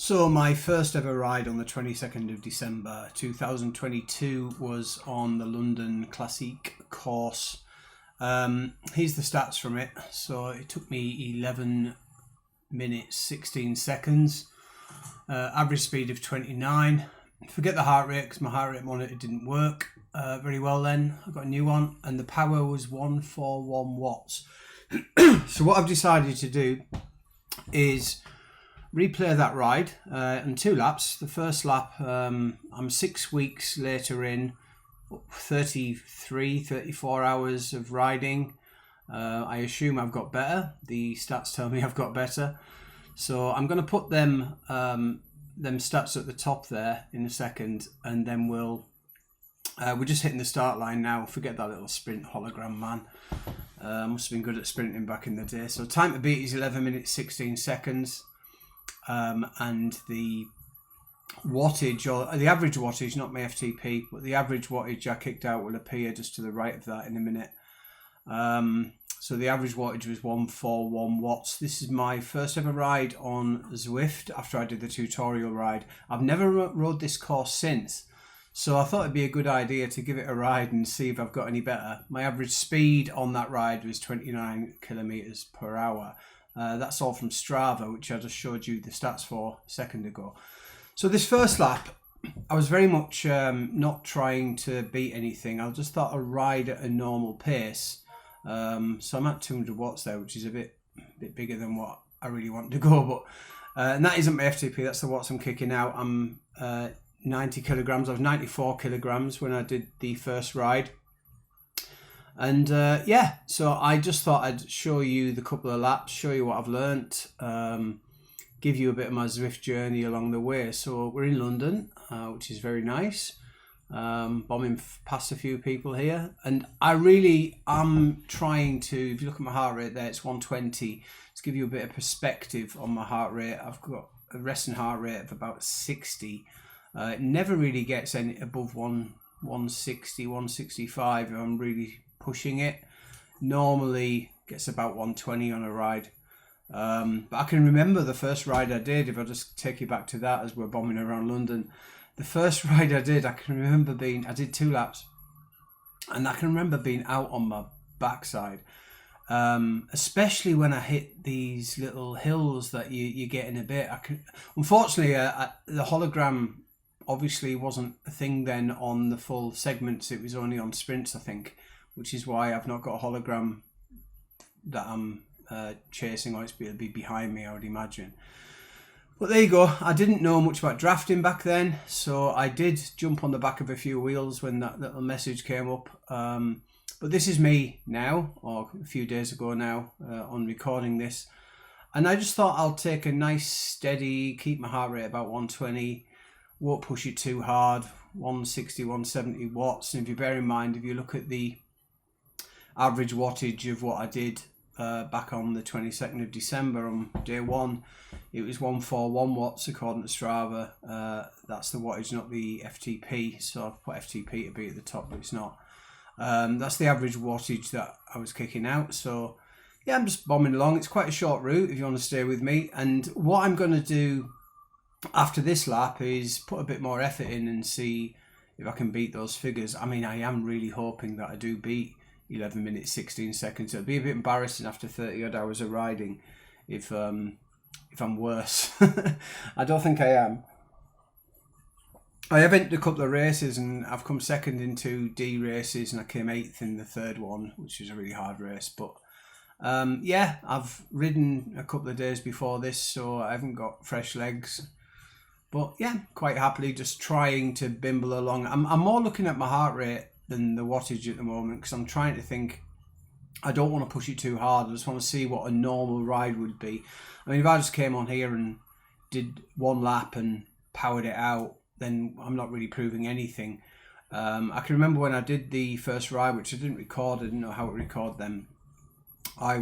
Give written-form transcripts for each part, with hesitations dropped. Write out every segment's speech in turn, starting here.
So my first ever ride on the 22nd of December 2022 was on the London Classic course. Here's the stats from it. So it took me 11 minutes 16 seconds, average speed of 29. Forget the heart rate because my heart rate monitor didn't work very well then. I got a new one and the power was 141 watts. So what I've decided to do is replay that ride in 2 laps. The first lap, I'm 6 weeks later in, 34 hours of riding. I assume I've got better. The stats tell me I've got better. So I'm going to put them stats at the top there in a second, and then we're just hitting the start line now. Forget that little sprint hologram, man. Must have been good at sprinting back in the day. So time to beat is 11 minutes 16 seconds. And the wattage, or the average wattage, not my FTP, but the average wattage I kicked out will appear just to the right of that in a minute. So the average wattage was 141 watts. This is my first ever ride on Zwift after I did the tutorial ride. I've never rode this course since, so I thought it'd be a good idea to give it a ride and see if I've got any better. My average speed on that ride was 29 kilometers per hour. That's all from Strava, which I just showed you the stats for a second ago. So this first lap, I was very much not trying to beat anything. I just thought I'd ride at a normal pace. So I'm at 200 watts there, which is a bit bigger than what I really want to go. But and that isn't my FTP, that's the watts I'm kicking out. I'm 90 kilograms. I was 94 kilograms when I did the first ride. And yeah, so I just thought I'd show you the couple of laps, show you what I've learnt, give you a bit of my Zwift journey along the way. So we're in London, which is very nice. Bombing past a few people here, and I really am trying to, if you look at my heart rate there, it's 120. To give you a bit of perspective on my heart rate, I've got a resting heart rate of about 60. It never really gets any above 160, 165 if I'm really pushing it. Normally gets about 120 on a ride. But I can remember the first ride I did, if I just take you back to that as we're bombing around London. The first ride I did, I can remember I did 2 laps, and I can remember being out on my backside, especially when I hit these little hills that you get in a bit. Unfortunately, the hologram obviously wasn't a thing then on the full segments. It was only on sprints, I think, which is why I've not got a hologram that I'm chasing, or it'll be behind me, I would imagine. But there you go. I didn't know much about drafting back then, so I did jump on the back of a few wheels when that little message came up. But this is me now, or a few days ago now, on recording this. And I just thought I'll take a nice steady, keep my heart rate about 120, won't push it too hard, 160, 170 watts. And if you bear in mind, if you look at the average wattage of what I did back on the 22nd of December on day 1, it was 141 watts according to Strava. That's the wattage, not the FTP, so I've put FTP to be at the top, but it's not. That's the average wattage that I was kicking out. So yeah, I'm just bombing along. It's quite a short route if you want to stay with me, and what I'm going to do after this lap is put a bit more effort in and see if I can beat those figures. I mean, I am really hoping that I do beat 11 minutes 16 seconds. It'll be a bit embarrassing after 30 odd hours of riding if I'm worse. I don't think I am. I have entered a couple of races and I've come second in 2 D races, and I came 8th in the third one, which was a really hard race. But yeah, I've ridden a couple of days before this, so I haven't got fresh legs. But yeah, quite happily just trying to bimble along. I'm more looking at my heart rate than the wattage at the moment, because I'm trying to think, I don't want to push it too hard. I just want to see what a normal ride would be. I mean, if I just came on here and did 1 lap and powered it out, then I'm not really proving anything. I can remember when I did the first ride, which I didn't record, I didn't know how to record them. I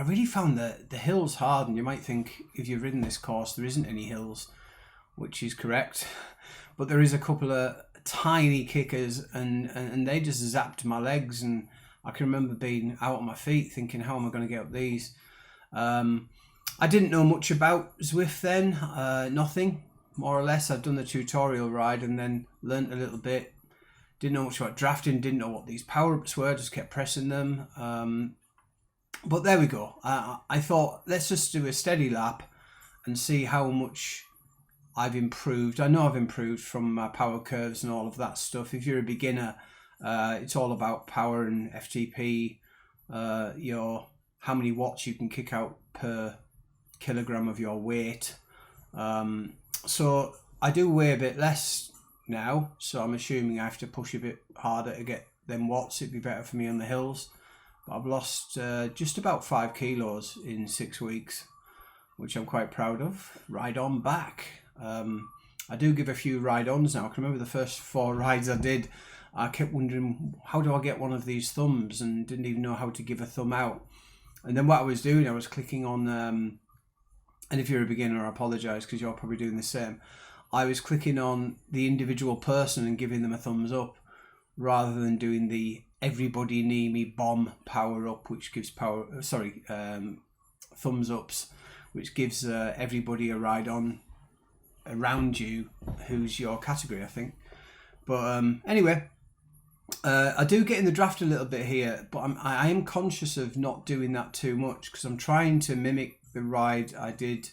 really found the hills hard, and you might think if you've ridden this course there isn't any hills, which is correct, but there is a couple of tiny kickers, and they just zapped my legs, and I can remember being out on my feet thinking, how am I going to get up these? I didn't know much about Zwift then, nothing, more or less. I'd done the tutorial ride and then learnt a little bit. Didn't know much about drafting, didn't know what these power-ups were, just kept pressing them. But there we go. I thought, let's just do a steady lap and see how much I've improved. I know I've improved from my power curves and all of that stuff. If you're a beginner, it's all about power and FTP, how many watts you can kick out per kilogram of your weight. So I do weigh a bit less now, so I'm assuming I have to push a bit harder to get them watts. It'd be better for me on the hills. But I've lost just about 5 kilos in 6 weeks, which I'm quite proud of. Ride on back. I do give a few ride-ons now. I can remember the first 4 rides I did, I kept wondering, how do I get one of these thumbs, and didn't even know how to give a thumb out. And then what I was doing, I was clicking on, and if you're a beginner, I apologise because you're probably doing the same. I was clicking on the individual person and giving them a thumbs up, rather than doing the everybody near me bomb power up, which gives thumbs ups, which gives everybody a ride on around you who's your category, I think. But anyway, I do get in the draft a little bit here, but I am conscious of not doing that too much, because I'm trying to mimic the ride I did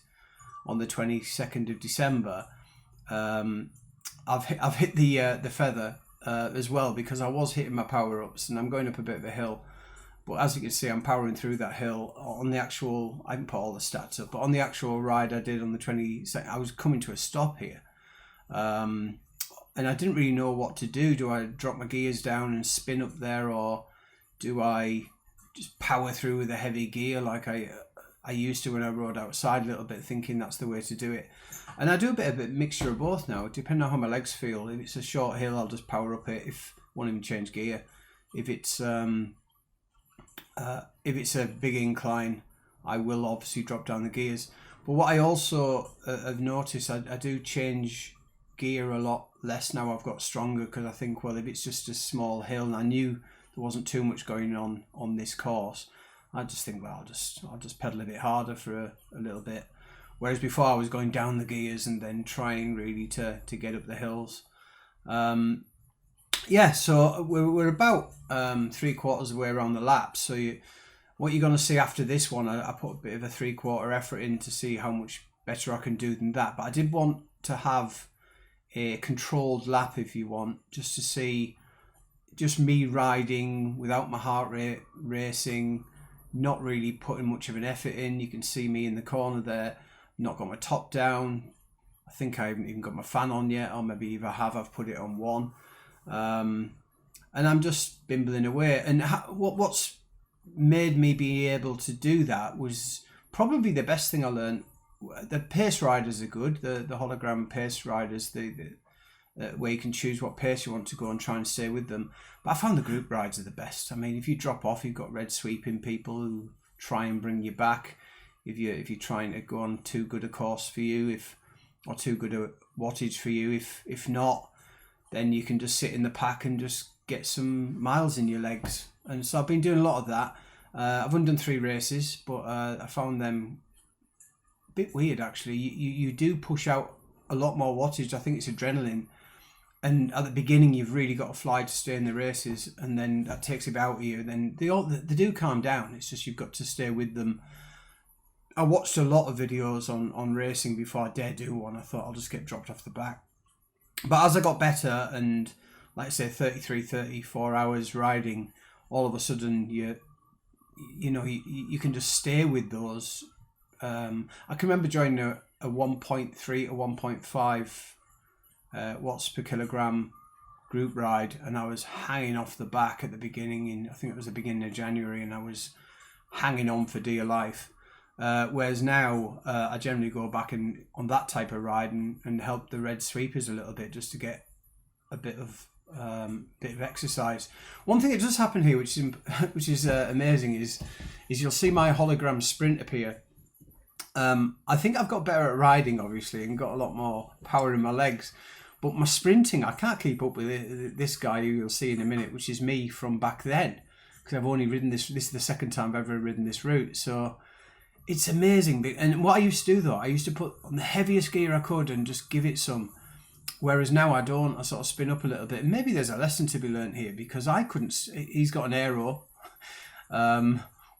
on the 22nd of December. I've hit the feather as well, because I was hitting my power ups and I'm going up a bit of a hill. But as you can see, I'm powering through that hill on the actual, I haven't put all the stats up, but on the actual ride I did on the 22nd, I was coming to a stop here. And I didn't really know what to do. Do I drop my gears down and spin up there, or do I just power through with a heavy gear like I used to when I rode outside a little bit, thinking that's the way to do it? And I do a bit of a mixture of both now, depending on how my legs feel. If it's a short hill, I'll just power up it. If I won't even change gear. If it's a big incline, I will obviously drop down the gears. But what I also have noticed, I do change gear a lot less now. I've got stronger, because I think, well, if it's just a small hill, and I knew there wasn't too much going on this course, I just think, well, I'll just pedal a bit harder for a little bit. Whereas before I was going down the gears and then trying really to get up the hills. Yeah, so we're about 3/4 of the way around the lap. So what you're going to see after this one, I put a bit of a 3/4 effort in to see how much better I can do than that. But I did want to have a controlled lap, if you want, just to see just me riding without my heart rate racing, not really putting much of an effort in. You can see me in the corner there, not got my top down. I think I haven't even got my fan on yet, or maybe if I have, I've put it on 1. And I'm just bimbling away. And what's made me be able to do that was probably the best thing I learned. The pace riders are good, the hologram pace riders, where you can choose what pace you want to go and try and stay with them. But I found the group rides are the best. I mean, if you drop off, you've got red sweeping people who try and bring you back if you're trying to go on too good a course for you, or too good a wattage for you. If not, then you can just sit in the pack and just get some miles in your legs. And so I've been doing a lot of that. I've only done 3 races, but I found them a bit weird, actually. You do push out a lot more wattage. I think it's adrenaline. And at the beginning, you've really got to fly to stay in the races, and then that takes it out of you. And then they do calm down. It's just you've got to stay with them. I watched a lot of videos on racing before I dare do one. I thought I'll just get dropped off the back. But as I got better, and like I say, 33, 34 hours riding, all of a sudden you can just stay with those. I can remember joining a 1.3 or 1.5 watts per kilogram group ride, and I was hanging off the back at the beginning. I think it was the beginning of January, and I was hanging on for dear life. Whereas now I generally go back on that type of ride and help the red sweepers a little bit, just to get a bit of exercise. One thing that does happen here, which is amazing, is you'll see my hologram sprint appear. I think I've got better at riding, obviously, and got a lot more power in my legs. But my sprinting, I can't keep up with this guy who you'll see in a minute, which is me from back then, because I've only ridden this. This is the second time I've ever ridden this route. So it's amazing. And what I used to do though, I used to put on the heaviest gear I could and just give it some. Whereas now I don't. I sort of spin up a little bit. Maybe there's a lesson to be learnt here, because I couldn't. He's got an aero,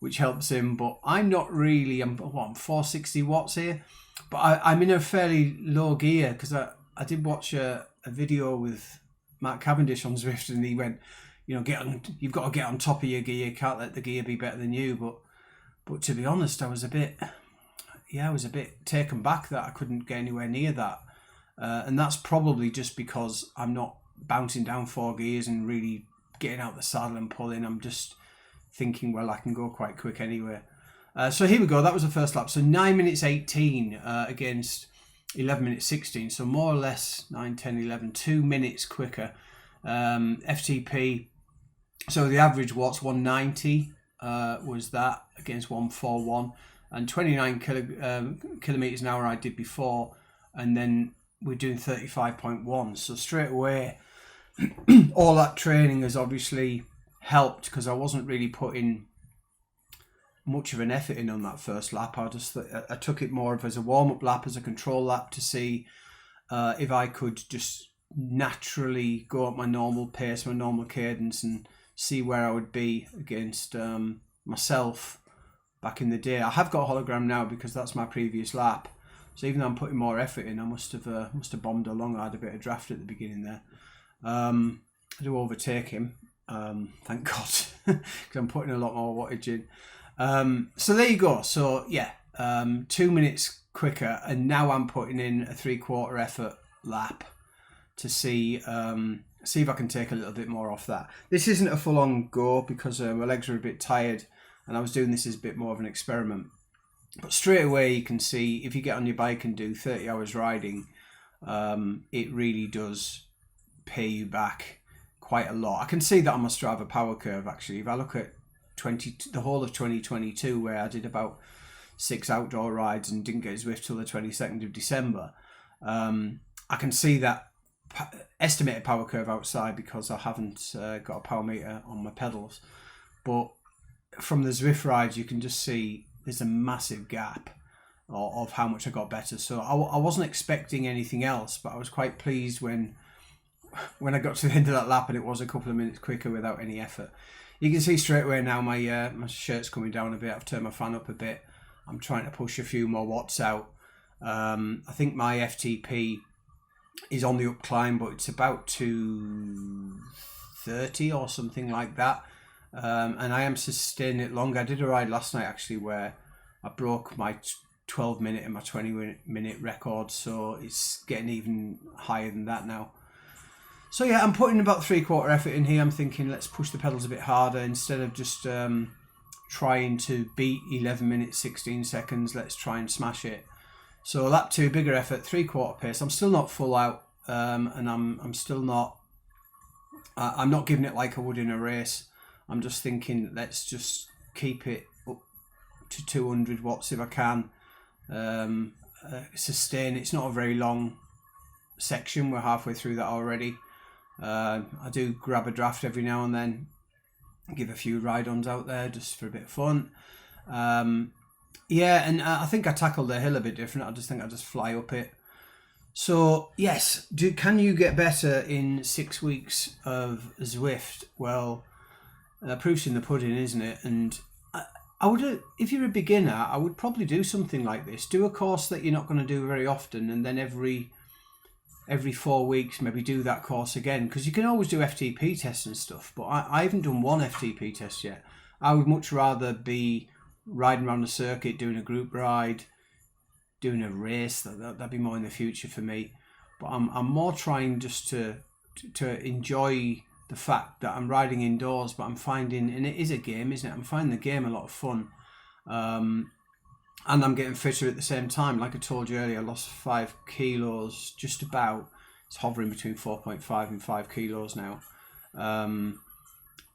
which helps him, but I'm not really. I'm 460 watts here, but I'm in a fairly low gear, because I did watch a video with Mark Cavendish on Zwift, and he went, you've got to get on top of your gear. You can't let the gear be better than you. But to be honest, I was a bit taken back that I couldn't get anywhere near that. And that's probably just because I'm not bouncing down 4 gears and really getting out the saddle and pulling. I'm just thinking, well, I can go quite quick anyway. So here we go. That was the first lap. So 9 minutes 18 against 11 minutes 16. So more or less 9, 10, 11, 2 minutes quicker. FTP. So the average watts 190 was that against 141. And 29 kilometers an hour I did before. And then we're doing 35.1. So straight away, all that training has obviously helped, because I wasn't really putting much of an effort in on that first lap. I took it more of as a warm-up lap, as a control lap, to see if I could just naturally go at my normal pace, my normal cadence, and see where I would be against myself back in the day. I have got a hologram now because that's my previous lap. So even though I'm putting more effort in, I must have bombed along. I had a bit of draft at the beginning there. I do overtake him, thank God, because I'm putting a lot more wattage in. So there you go. So yeah, 2 minutes quicker, and now I'm putting in a 3/4 effort lap to see if I can take a little bit more off that. This isn't a full-on go, because my legs are a bit tired, and I was doing this as a bit more of an experiment. But straight away you can see, if you get on your bike and do 30 hours riding, it really does pay you back quite a lot. I can see that on my Strava power curve, actually. If I look at the whole of 2022, where I did about 6 outdoor rides and didn't get Zwift till the 22nd of December, I can see that estimated power curve outside, because I haven't got a power meter on my pedals. But from the Zwift rides, you can just see there's a massive gap of how much I got better. So I wasn't expecting anything else, but I was quite pleased when I got to the end of that lap and it was a couple of minutes quicker without any effort. You can see straight away now my shirt's coming down a bit. I've turned my fan up a bit. I'm trying to push a few more watts out. I think my FTP is on the up climb, but it's about 230 or something like that. And I am sustaining it longer. I did a ride last night actually where I broke my 12 minute and my 20 minute record, so it's getting even higher than that now. So yeah, I'm putting about 3/4 effort in here. I'm thinking, let's push the pedals a bit harder instead of just trying to beat 11 minutes 16 seconds. Let's try and smash it. So lap 2, bigger effort, 3/4 pace. I'm still not full out, and I'm still not. I'm not giving it like I would in a race. I'm just thinking, let's just keep it up to 200 watts if I can. Sustain. It's not a very long section. We're halfway through that already. I do grab a draft every now and then, give a few ride-ons out there just for a bit of fun. Yeah, and I think I tackled the hill a bit different. I just think I just fly up it. So yes, can you get better in 6 weeks of Zwift? Well, proof's in the pudding, isn't it? And I would, if you're a beginner, I would probably do something like this. Do a course that you're not going to do very often, and then every 4 weeks maybe do that course again, because you can always do FTP tests and stuff, but I haven't done one FTP test yet. I would much rather be riding around the circuit, doing a group ride, doing a race. That'd be more in the future for me. But I'm more trying just to enjoy the fact that I'm riding indoors, but I'm finding, and it is a game, isn't it? I'm finding the game a lot of fun. And I'm getting fitter at the same time. Like I told you earlier, I lost 5 kilos, just about. It's hovering between 4.5 and 5 kilos now.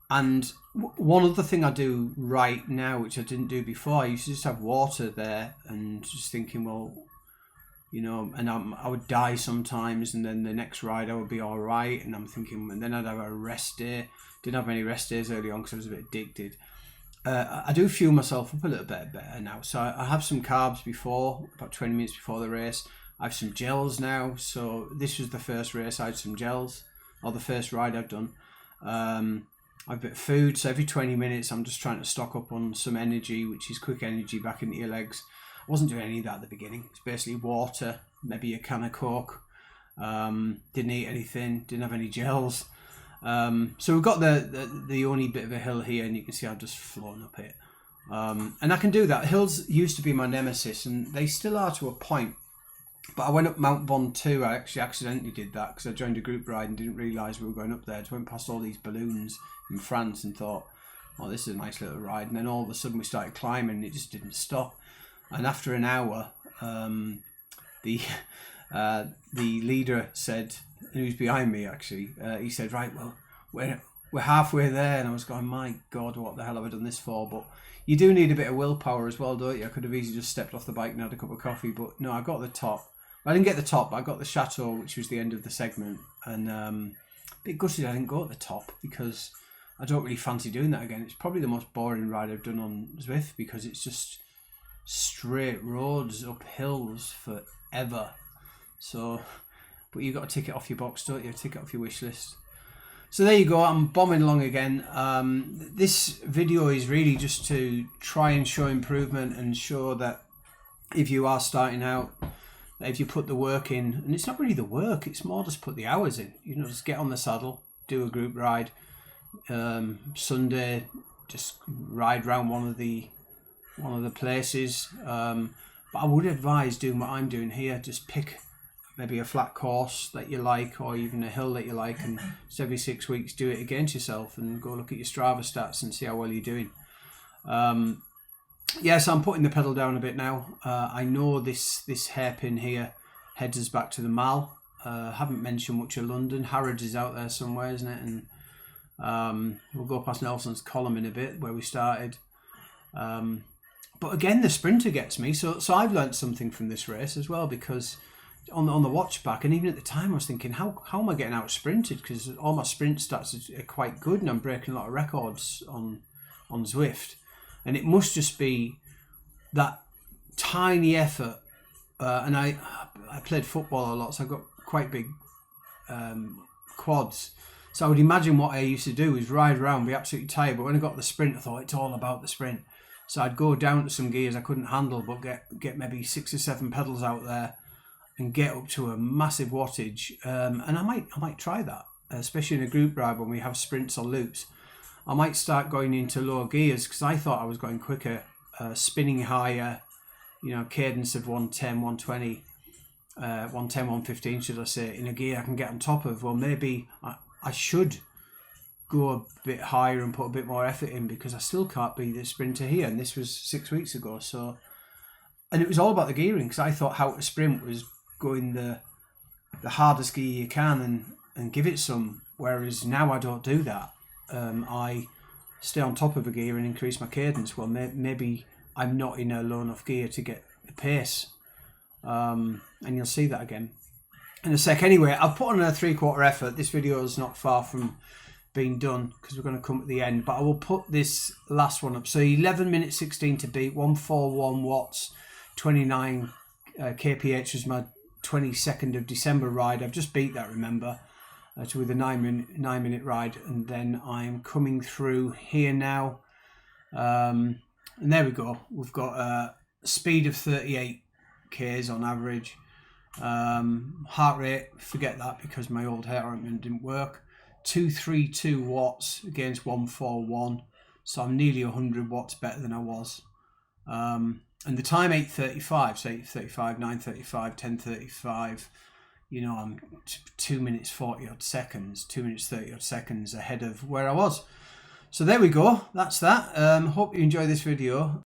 And one other thing I do right now, which I didn't do before, I used to just have water there and just thinking, well, you know, and I would die sometimes, and then the next ride I would be all right. And I'm thinking, and then I'd have a rest day. Didn't have many rest days early on because I was a bit addicted. I do fuel myself up a little bit better now. So I have some carbs before, about 20 minutes before the race. I have some gels now. So this was the first race I had some gels, or the first ride I've done. I've a bit of food. So every 20 minutes I'm just trying to stock up on some energy, which is quick energy back into your legs. I wasn't doing any of that at the beginning. It's basically water, maybe a can of Coke. Didn't eat anything, didn't have any gels. So we've got the only bit of a hill here, and you can see I've just flown up it. And I can do that. Hills used to be my nemesis, and they still are to a point. But I went up Mount Bon 2. I actually accidentally did that because I joined a group ride and didn't realise we were going up there. I went past all these balloons in France and thought, oh, this is a nice little ride. And then all of a sudden we started climbing and it just didn't stop. And after an hour, the leader said, and he was behind me actually, he said, right, well, we're halfway there. And I was going, my God, what the hell have I done this for? But you do need a bit of willpower as well, don't you? I could have easily just stepped off the bike and had a cup of coffee, but no, I got the top. I didn't get the top, but I got the chateau, which was the end of the segment. And a bit gutted I didn't go at the top because I don't really fancy doing that again. It's probably the most boring ride I've done on Zwift because it's just straight roads up hills forever. So, but you've got to tick it off your box, don't you? Tick it off your wish list. So there you go, I'm bombing along again. This video is really just to try and show improvement and show that if you are starting out, that if you put the work in, and it's not really the work, it's more just put the hours in. You know, just get on the saddle, do a group ride. Sunday, just ride around one of the places. But I would advise doing what I'm doing here. Just pick maybe a flat course that you like, or even a hill that you like, and just every 6 weeks do it against yourself and go look at your Strava stats and see how well you're doing. Yes, I'm putting the pedal down a bit now. I know this hairpin here heads us back to the Mall. Haven't mentioned much of London. Harrods is out there somewhere, isn't it? And we'll go past Nelson's Column in a bit where we started. But again, the sprinter gets me. So I've learnt something from this race as well, because on the watch back, and even at the time I was thinking, how am I getting out sprinted? Because all my sprint stats are quite good and I'm breaking a lot of records on Zwift. And it must just be that tiny effort. And I played football a lot, so I've got quite big quads. So I would imagine what I used to do is ride around, be absolutely tired. But when I got the sprint, I thought it's all about the sprint. So I'd go down to some gears I couldn't handle, but get maybe 6 or 7 pedals out there and get up to a massive wattage. And I might try that, especially in a group ride when we have sprints or loops. I might start going into lower gears because I thought I was going quicker, spinning higher, cadence of 110, 120, 110, 115, should I say, in a gear I can get on top of. Well, maybe I should go a bit higher and put a bit more effort in because I still can't be the sprinter here. And this was 6 weeks ago. So, and it was all about the gearing because I thought how to sprint was going the hardest gear you can and give it some. Whereas now I don't do that. I stay on top of a gear and increase my cadence. Well, maybe I'm not in a low enough gear to get the pace. And you'll see that again in a sec. Anyway, I'll put on a 3/4 effort. This video is not far from being done because we're going to come at the end. But I will put this last one up. So 11 minutes 16 to beat, 141 watts, 29 kph was my 22nd of December ride. I've just beat that, remember. With a 9-minute ride, and then I'm coming through here now, and there we go. We've got a speed of 38 k's on average. Heart rate, forget that because my old hair ointment didn't work. 232 watts against 141, so I'm nearly 100 watts better than I was. And the time 8:35, so 8:35, 9:35, 10:35. I'm 2 minutes 40 odd seconds, 2 minutes 30 odd seconds ahead of where I was. So there we go. That's that. Hope you enjoy this video.